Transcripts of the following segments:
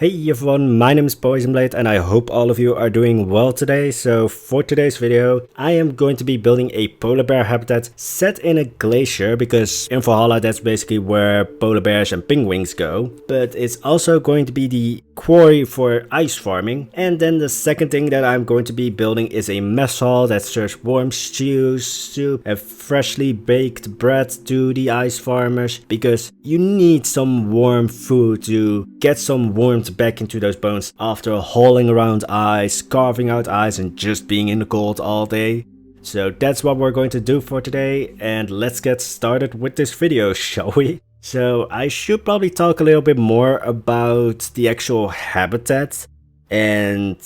Hey everyone, my name is Poisonblade and I hope all of you are doing well today. So for today's video, I am going to be building a polar bear habitat set in a glacier because in Valhalla that's basically where polar bears and penguins go. But it's also going to be the quarry for ice farming. And then the second thing that I'm going to be building is a mess hall that serves warm stews, soup and freshly baked bread to the ice farmers because you need some warm food to get some warmth back into those bones after hauling around ice, carving out ice and just being in the cold all day. So that's what we're going to do for today, and let's get started with this video, shall we? So I should probably talk a little bit more about the actual habitat and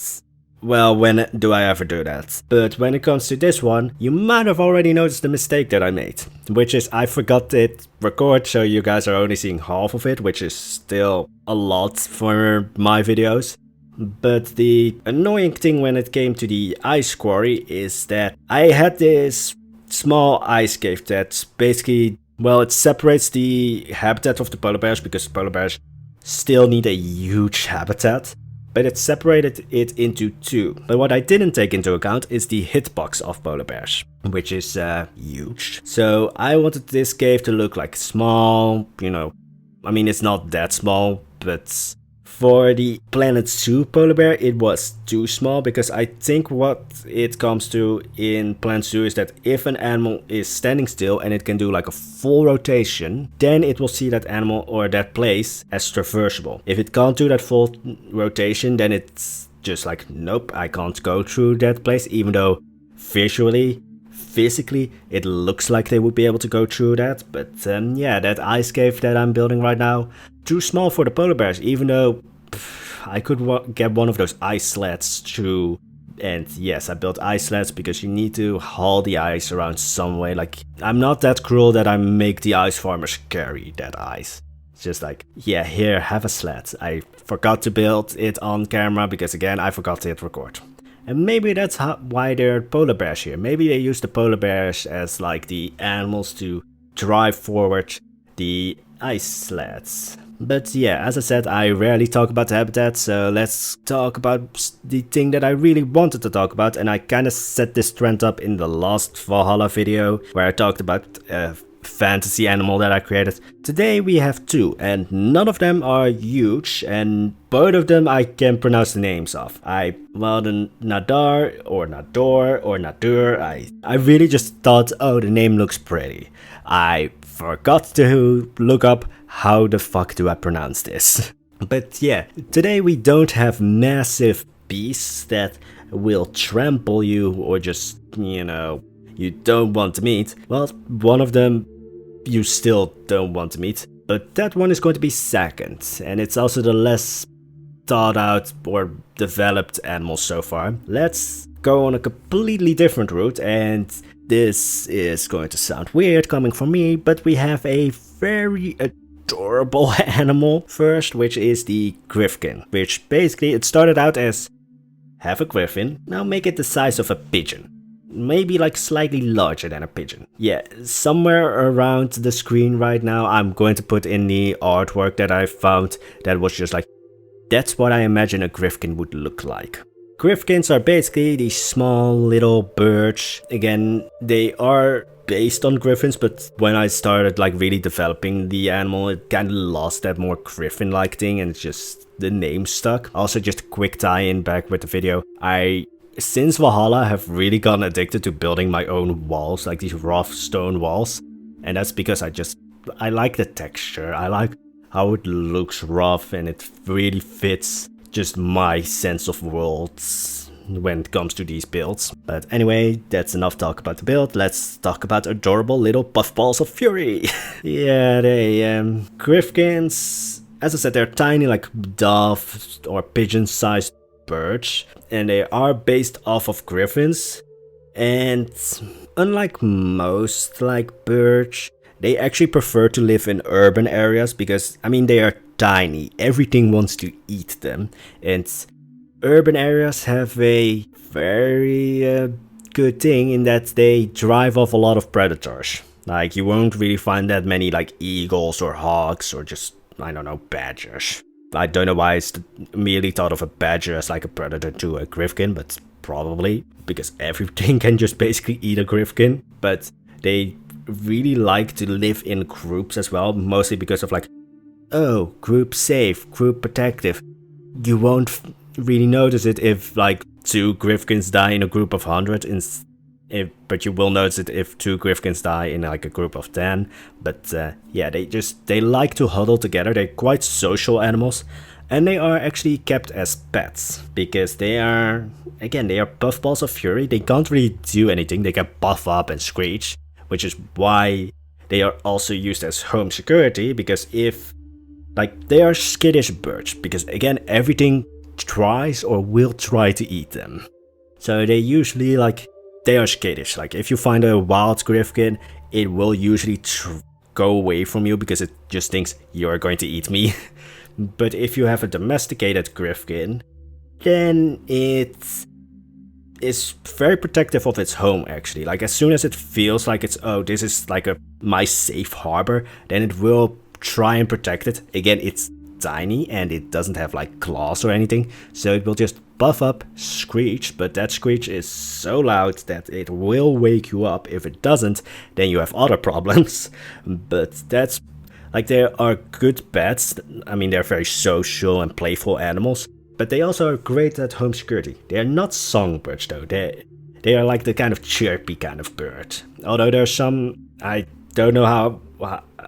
well, when do I ever do that? But when it comes to this one, you might have already noticed the mistake that I made, which is I forgot to hit record, so you guys are only seeing half of it, which is still a lot for my videos. But the annoying thing when it came to the ice quarry is that I had this small ice cave that basically, well, it separates the habitat of the polar bears because polar bears still need a huge habitat. But it separated it into two. But what I didn't take into account is the hitbox of polar bears, which is huge. So I wanted this cave to look like small, I mean it's not that small, but for the Planet Zoo polar bear it was too small because I think what it comes to in Planet Zoo is that if an animal is standing still and it can do like a full rotation, then it will see that animal or that place as traversable. If it can't do that full rotation, then it's just like, nope, I can't go through that place, even though physically it looks like they would be able to go through that. But yeah, that ice cave that I'm building right now, too small for the polar bears, even though I could get one of those ice sleds through. And yes, I built ice sleds because you need to haul the ice around some way. Like, I'm not that cruel that I make the ice farmers carry that ice. It's just like, yeah, here, have a sled. I forgot to build it on camera because again, I forgot to hit record. And maybe that's why there are polar bears here. Maybe they use the polar bears as like the animals to drive forward the ice sleds. But yeah, as I said, I rarely talk about the habitat, so let's talk about the thing that I really wanted to talk about, and I kinda set this trend up in the last Valhalla video, where I talked about a fantasy animal that I created. Today we have two, and none of them are huge, and both of them I can pronounce the names of. The Nadar, or Nador, or Nadur, I really just thought, oh, the name looks pretty. I forgot to look up how the fuck do I pronounce this. But yeah, today we don't have massive beasts that will trample you or just, you don't want to meet. Well, one of them you still don't want to meet, but that one is going to be second, and it's also the less thought out or developed animal so far. Let's go on a completely different route, and this is going to sound weird coming from me, but we have a very adorable animal first, which is the griffin, which basically it started out as have a griffin, now make it the size of a pigeon. Maybe like slightly larger than a pigeon. Yeah, somewhere around the screen right now I'm going to put in the artwork that I found that was just like, that's what I imagine a griffin would look like. Griffins are basically these small little birds. Again, they are based on griffins, but when I started like really developing the animal, it kind of lost that more griffin-like thing and it's just the name stuck. Also, just a quick tie-in back with the video. Since Valhalla, have really gotten addicted to building my own walls, like these rough stone walls. And that's because I like the texture. I like how it looks rough and it really fits just my sense of worlds when it comes to these builds. But anyway, that's enough talk about the build. Let's talk about adorable little puffballs of fury. Yeah, they griffins, as I said, they're tiny like dove or pigeon-sized birds, and they are based off of griffins. And unlike most like birds, they actually prefer to live in urban areas because, I mean, they are tiny. Everything wants to eat them. And urban areas have a very good thing in that they drive off a lot of predators. Like, you won't really find that many like eagles or hawks or just, I don't know, badgers. I don't know why I immediately thought of a badger as like a predator to a griffin, but probably because everything can just basically eat a griffin. But they really like to live in groups as well, mostly because of like, oh, group safe, group protective. You won't really notice it if like 2 griffins die in a group of 100, but you will notice it if 2 griffins die in like a group of 10. But yeah, they like to huddle together. They're quite social animals, and they are actually kept as pets because they are puffballs of fury. They can't really do anything. They can puff up and screech, which is why they are also used as home security, because if like they are skittish birds, because again everything tries or will try to eat them. So they usually they are skittish. Like if you find a wild griffin, it will usually go away from you because it just thinks you're going to eat me. But if you have a domesticated griffin, then it is very protective of its home actually. Like as soon as it feels like this is like my safe harbor, then it will try and protect it. Again, it's tiny and it doesn't have like claws or anything, so it will just buff up, screech, but that screech is so loud that it will wake you up. If it doesn't, then you have other problems. But that's like, they are good pets. I mean, they're very social and playful animals, but they also are great at home security. They are not songbirds though. They are like the kind of chirpy kind of bird. Although there's some, I don't know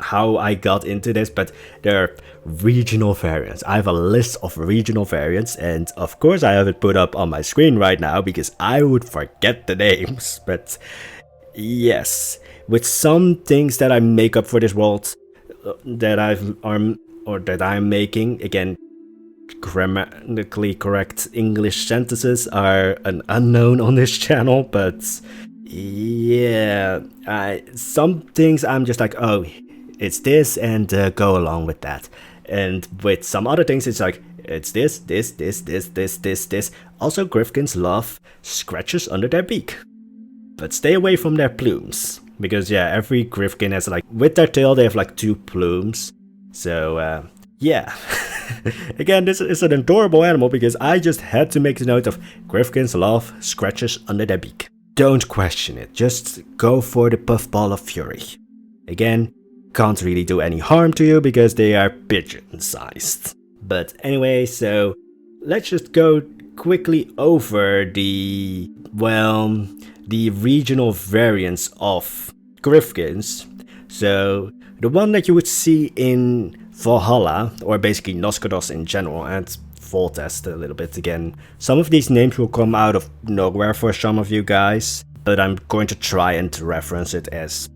how I got into this, but there are regional variants. I have a list of regional variants, and of course I have it put up on my screen right now because I would forget the names. But yes, with some things that I make up for this world that I'm making, again, grammatically correct English sentences are an unknown on this channel, but yeah, some things I'm just like, oh, it's this, and go along with that. And with some other things, it's like, it's this. Also, griffins love scratches under their beak, but stay away from their plumes, because yeah, every griffin has like, with their tail, they have like 2 plumes. So yeah. Again, this is an adorable animal because I just had to make the note of griffins love scratches under their beak. Don't question it, just go for the puffball of fury. Again, can't really do any harm to you because they are pigeon-sized. But anyway, so let's just go quickly over the regional variants of griffins. So the one that you would see in Valhalla, or basically Noscodos in general, and Voltest a little bit again. Some of these names will come out of nowhere for some of you guys, but I'm going to try and reference it as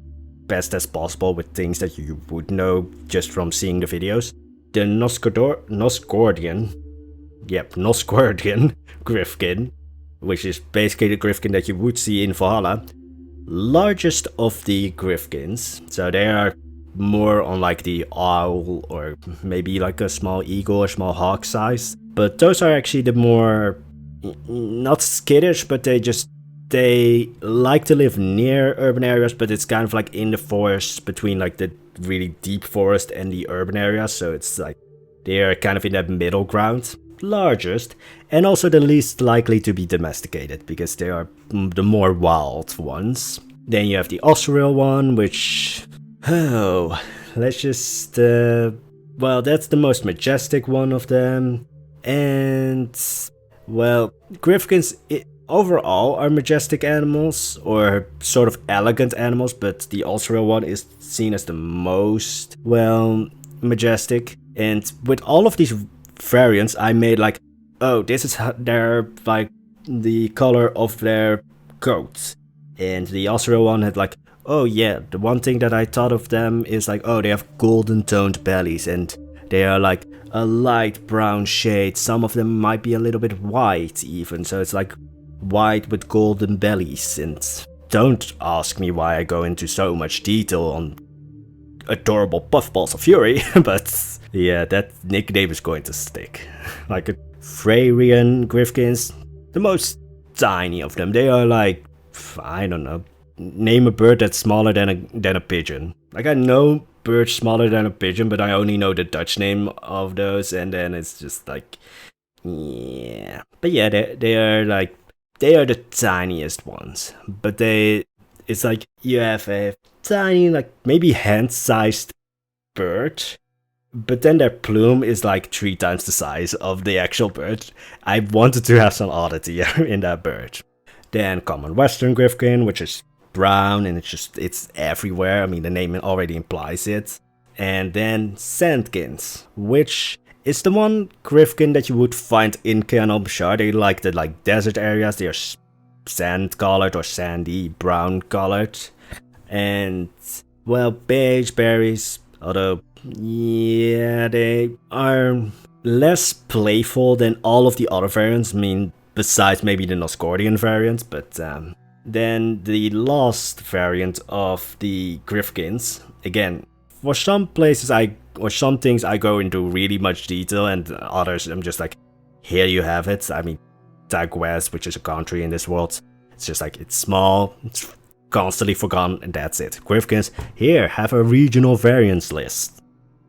best as possible with things that you would know just from seeing the videos. The Nosgordian griffin, which is basically the griffin that you would see in Valhalla, largest of the griffins, so they are more on like the owl or maybe like a small eagle or small hawk size, but those are actually the more, not skittish, but they like to live near urban areas, but it's kind of like in the forest between like the really deep forest and the urban areas, so it's like they are kind of in that middle ground. Largest, and also the least likely to be domesticated because they are the more wild ones. Then you have the Osriel one, which, let's just, that's the most majestic one of them. And, well, griffins overall are majestic animals, or sort of elegant animals, but the Osriel one is seen as the most, majestic. And with all of these variants, I made like, oh, this is how they're like the color of their coats. And the Osriel one had like, oh yeah, the one thing that I thought of them is like, oh, they have golden toned bellies and they are like a light brown shade. Some of them might be a little bit white even, so it's like white with golden bellies. And don't ask me why I go into so much detail on adorable puffballs of fury, but yeah, that nickname is going to stick. Like a Freyrian griffins, the most tiny of them. They are like, I don't know, name a bird that's smaller than a pigeon. Like, I know bird smaller than a pigeon, but I only know the Dutch name of those, and then it's just like, yeah. But yeah, they are like, they are the tiniest ones, but it's like you have a tiny, like maybe hand-sized bird, but then their plume is like 3 times the size of the actual bird. I wanted to have some oddity in that bird. Then common western griffkin, which is brown and it's everywhere. I mean, the name already implies it. And then sandkins, which is the one griffkin that you would find in Canobshar. They like the desert areas. They are sand colored or sandy brown colored. And well, beige berries, although yeah, they are less playful than all of the other variants. I mean, besides maybe the Noscordian variant, but then the last variant of the Griffkins. Again, for some places or some things I go into really much detail, and others I'm just like, here you have it. I mean, Tag West, which is a country in this world, it's just like, it's small, it's constantly forgotten, and that's it. Griffkins, here, have a regional variants list.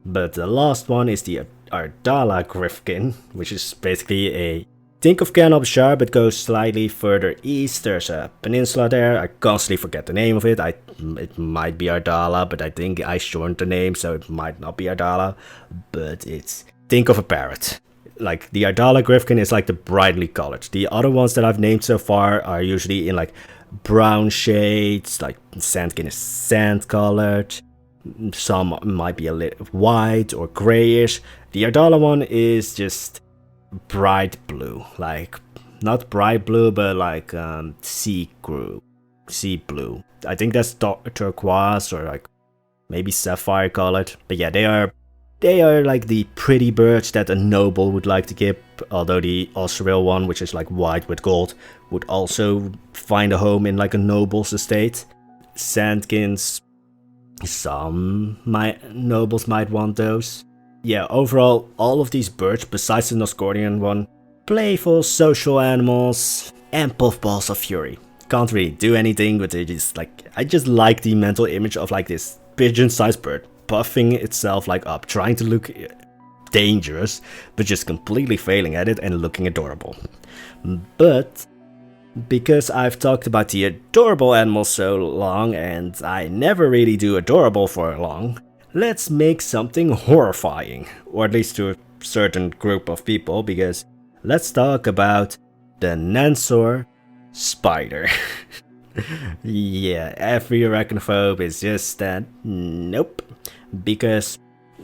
But the last one is the Ardala Griffkin, which is basically a... Think of Canobshar, but goes slightly further east. There's a peninsula there. I constantly forget the name of it. It might be Ardala, but I think I shortened the name, so it might not be Ardala. But it's... Think of a parrot. Like, the Ardala Griffkin is like the brightly colored. The other ones that I've named so far are usually in like brown shades, like sandkin is sand colored. Some might be a little white or grayish. The Ardala one is just bright blue, like not bright blue, but like sea blue. I think that's turquoise or like maybe sapphire colored. But yeah, they are like the pretty birds that a noble would like to keep. Although the Osriel one, which is like white with gold, would also find a home in like a noble's estate. Sandkins, some nobles might want those. Yeah, overall, all of these birds, besides the Noscordian one, playful social animals and puffballs of fury. Can't really do anything, but they just like, I just like the mental image of like this pigeon-sized bird puffing itself like up, trying to look dangerous, but just completely failing at it and looking adorable. But because I've talked about the adorable animals so long, and I never really do adorable for long, let's make something horrifying, or at least to a certain group of people, because let's talk about the Nansor spider. Yeah, every arachnophobe is just that, nope, because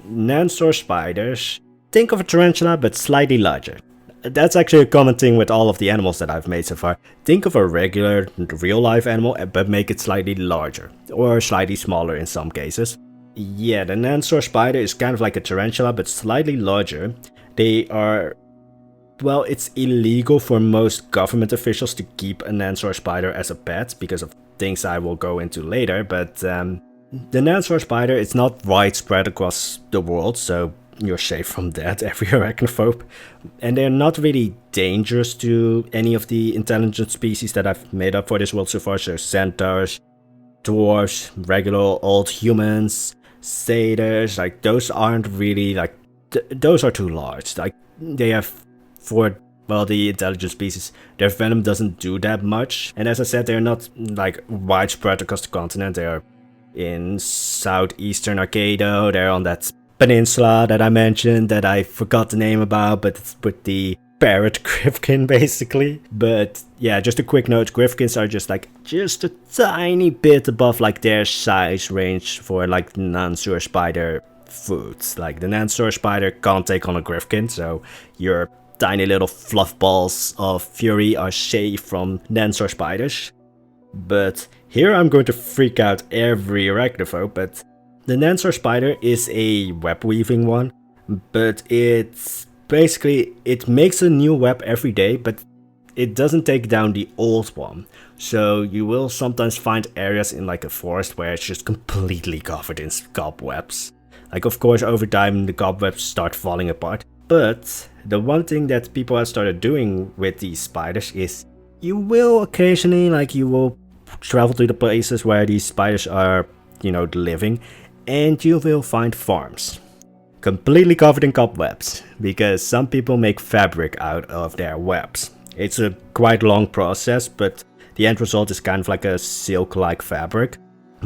Nansor spiders, think of a tarantula but slightly larger. That's actually a common thing with all of the animals that I've made so far. Think of a regular, real-life animal, but make it slightly larger, or slightly smaller in some cases. Yeah, the Nansor spider is kind of like a tarantula, but slightly larger. They are... Well, it's illegal for most government officials to keep a Nansor spider as a pet, because of things I will go into later, but the Nansor spider is not widespread across the world, so you're safe from that, every arachnophobe. And they're not really dangerous to any of the intelligent species that I've made up for this world so far, so centaurs, dwarves, regular old humans, satyrs, like those aren't really like, those are too large. Like they have, for well, the intelligent species, their venom doesn't do that much. And as I said, they're not like widespread across the continent. They are in southeastern Arcado, they're on that peninsula that I mentioned that I forgot the name about, but it's with the parrot griffkin basically. But yeah, just a quick note, griffkins are just a tiny bit above like their size range for like Nansur spider foods. Like the Nansur spider can't take on a griffkin, so your tiny little fluff balls of fury are safe from Nansur spiders. But here I'm going to freak out every arachnophobe, but the Nansur spider is a web weaving one, but it's basically, it makes a new web every day, but it doesn't take down the old one. So you will sometimes find areas in like a forest where it's just completely covered in cobwebs. Like of course over time the cobwebs start falling apart, but the one thing that people have started doing with these spiders is you will occasionally, like you will travel to the places where these spiders are, you know, living, and you will find farms. Completely covered in cobwebs, because some people make fabric out of their webs. It's a quite long process, but the end result is kind of like a silk-like fabric.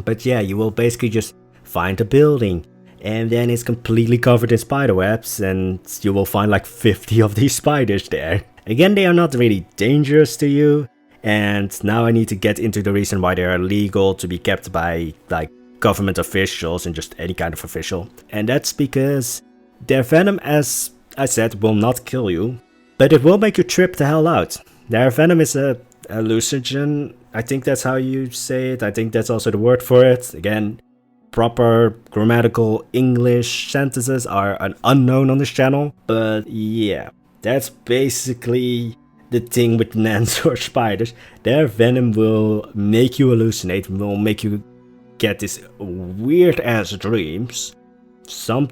But yeah, you will basically just find a building, and then it's completely covered in spider webs, and you will find like 50 of these spiders there. Again, they are not really dangerous to you, and now I need to get into the reason why they are illegal to be kept by like government officials and just any kind of official. And that's because their venom, as I said, will not kill you, but it will make you trip the hell out. Their venom is a hallucinogen, I think that's how you say it. I think that's also the word for it. Again, proper grammatical English sentences are an unknown on this channel, but yeah, that's basically the thing with Nansor spiders. Their venom will make you hallucinate, will make you get these weird ass dreams. Some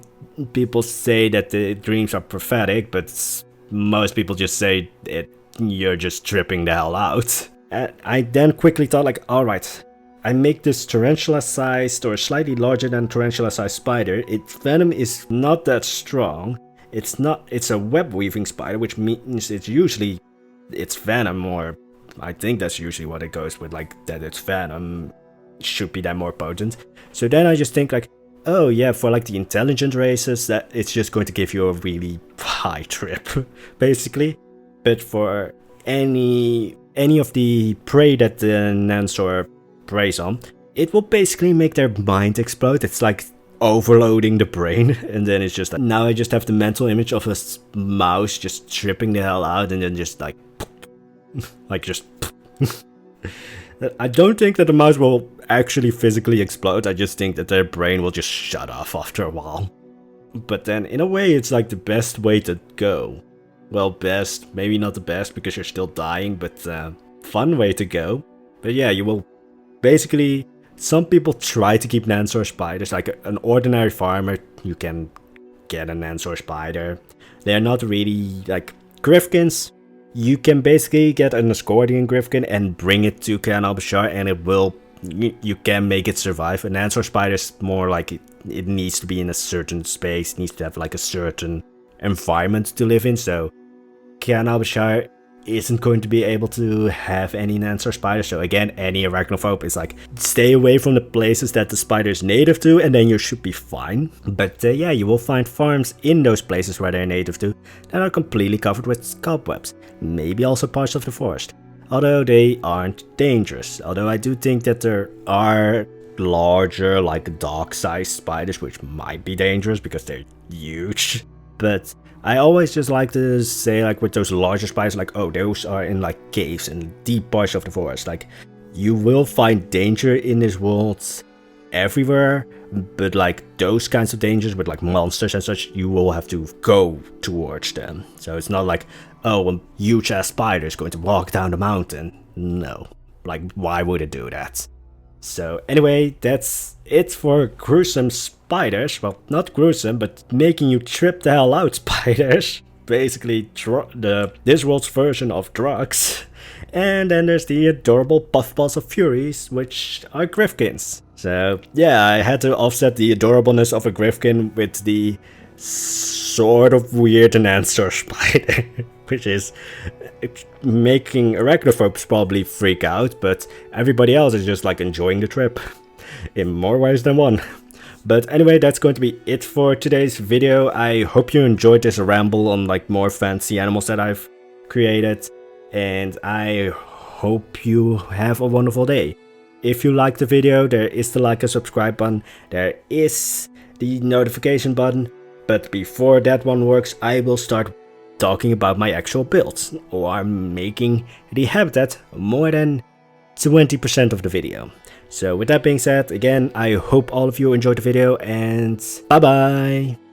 people say that the dreams are prophetic, but most people just say that you're just tripping the hell out. I then quickly thought like, alright, I make this tarantula sized or slightly larger than tarantula sized spider. Its venom is not that strong. It's a web weaving spider, which means it's venom, or I think that's usually what it goes with, like that its venom should be that more potent. So then I just think like, oh yeah, for like the intelligent races, that it's just going to give you a really high trip, basically. But for any of the prey that the Nansor preys on, it will basically make their mind explode. It's like overloading the brain, and then it's just like, now I just have the mental image of a mouse just tripping the hell out, and then just like just I don't think that the mouse will actually physically explode. I just think that their brain will just shut off after a while. But then in a way it's like the best way to go. Well, best, maybe not the best because you're still dying, but fun way to go. But yeah, you will basically, some people try to keep Nansor spiders, like an ordinary farmer, you can get a Nansor spider. They're not really like Griffkins. You can basically get an Ascordian Griffkin and bring it to Clan Al-Bashar, and it will, you can make it survive. A Nansor spider is more like it needs to be in a certain space, it needs to have like a certain environment to live in, so Clan Al-Bashar isn't going to be able to have any Nansor spiders. So again, any arachnophobe is like, stay away from the places that the spider is native to, and then you should be fine. But yeah, you will find farms in those places where they're native to that are completely covered with cobwebs. Maybe also parts of the forest. Although they aren't dangerous. Although I do think that there are larger, like dog-sized spiders, which might be dangerous because they're huge. But I always just like to say, like with those larger spiders, like, oh, those are in like caves and deep parts of the forest. Like, you will find danger in this world everywhere, but like those kinds of dangers with like monsters and such, you will have to go towards them. So it's not like, oh, a huge ass spider is going to walk down the mountain. No, like why would it do that? So anyway, that's it for gruesome spiders. Well, not gruesome, but making you trip the hell out spiders. Basically this world's version of drugs. And then there's the adorable puffballs of furies, which are Griffkins. So yeah, I had to offset the adorableness of a Griffkin with the sort of weird Nansor spider, which is making arachnophobes probably freak out, but everybody else is just like enjoying the trip in more ways than one. But anyway, that's going to be it for today's video. I hope you enjoyed this ramble on like more fancy animals that I've created, and I hope you have a wonderful day. If you liked the video, there is the like and subscribe button, there is the notification button, but before that one works, I will start talking about my actual builds, or making the habitat more than 20% of the video. So with that being said, again, I hope all of you enjoyed the video, and bye bye!